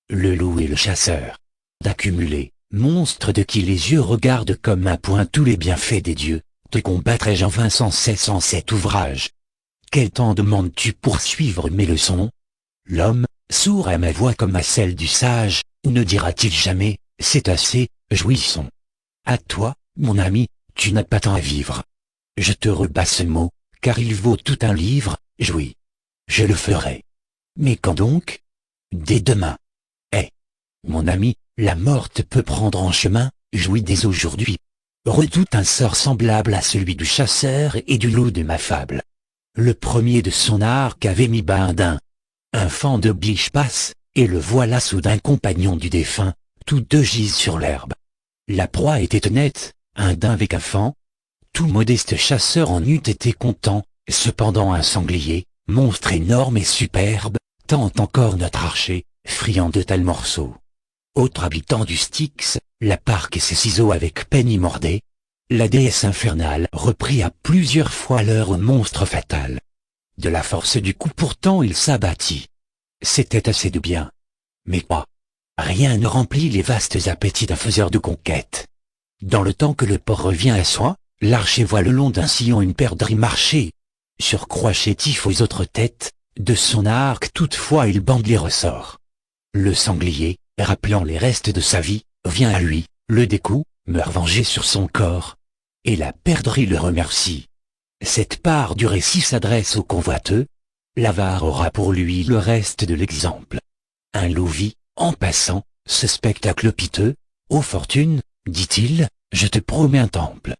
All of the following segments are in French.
le loup et le chasseur. D'accumuler, monstre de qui les yeux regardent comme un point tous les bienfaits des dieux, te combattrai-je en vain sans cesse en cet ouvrage. Quel temps demandes-tu pour suivre mes leçons? L'homme, sourd à ma voix comme à celle du sage, ne dira-t-il jamais, c'est assez, jouissons. À toi, mon ami, tu n'as pas tant à vivre. Je te rebats ce mot, car il vaut tout un livre, jouis. Je le ferai. Mais quand donc? Dès demain. Eh, mon ami, la mort te peut prendre en chemin, jouis dès aujourd'hui. Redoute un sort semblable à celui du chasseur et du loup de ma fable. Le premier de son arc avait mis bas un daim. Un faon de biche passe, et le voilà soudain compagnon du défunt, tous deux gisent sur l'herbe. La proie était honnête, un daim avec un faon. Tout modeste chasseur en eût été content, cependant un sanglier, monstre énorme et superbe, tente encore notre archer, friand de tels morceaux. Autre habitant du Styx, la parque et ses ciseaux avec peine y mordaient. La déesse infernale reprit à plusieurs fois l'heure au monstre fatal. De la force du coup pourtant il s'abattit. C'était assez de bien. Mais quoi? Rien ne remplit les vastes appétits d'un faiseur de conquête. Dans le temps que le porc revient à soi, l'archer voit le long d'un sillon une perdrix marcher. Surcroît chétif aux autres têtes, de son arc toutefois il bande les ressorts. Le sanglier, rappelant les restes de sa vie, vient à lui, le découd, meurt vengé sur son corps. Et la perdrix le remercie. Cette part du récit s'adresse aux convoiteux. L'avare aura pour lui le reste de l'exemple. Un loup vit, en passant, ce spectacle piteux. Ô fortune, dit-il, je te promets un temple.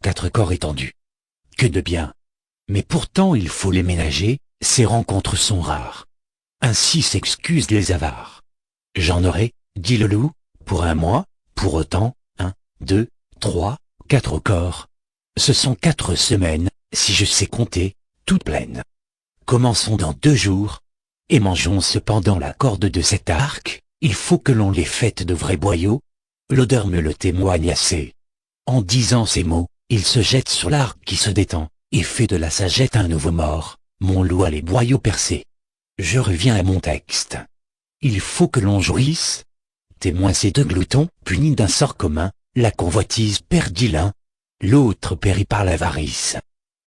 4 corps étendus. Que de bien. Mais pourtant il faut les ménager, ces rencontres sont rares. Ainsi s'excusent les avares. J'en aurai, dit le loup, pour un mois, pour autant, 1, 2, 3, 4 corps. Ce sont 4 semaines, si je sais compter, toutes pleines. Commençons dans 2 jours, et mangeons cependant la corde de cet arc, il faut que l'on les fête de vrais boyaux. L'odeur me le témoigne assez. En disant ces mots, il se jette sur l'arc qui se détend, et fait de la sagette un nouveau mort, mon loup a les boyaux percés. Je reviens à mon texte. Il faut que l'on jouisse. Témoin ces 2 gloutons, punis d'un sort commun, la convoitise perdit l'un, l'autre périt par l'avarice.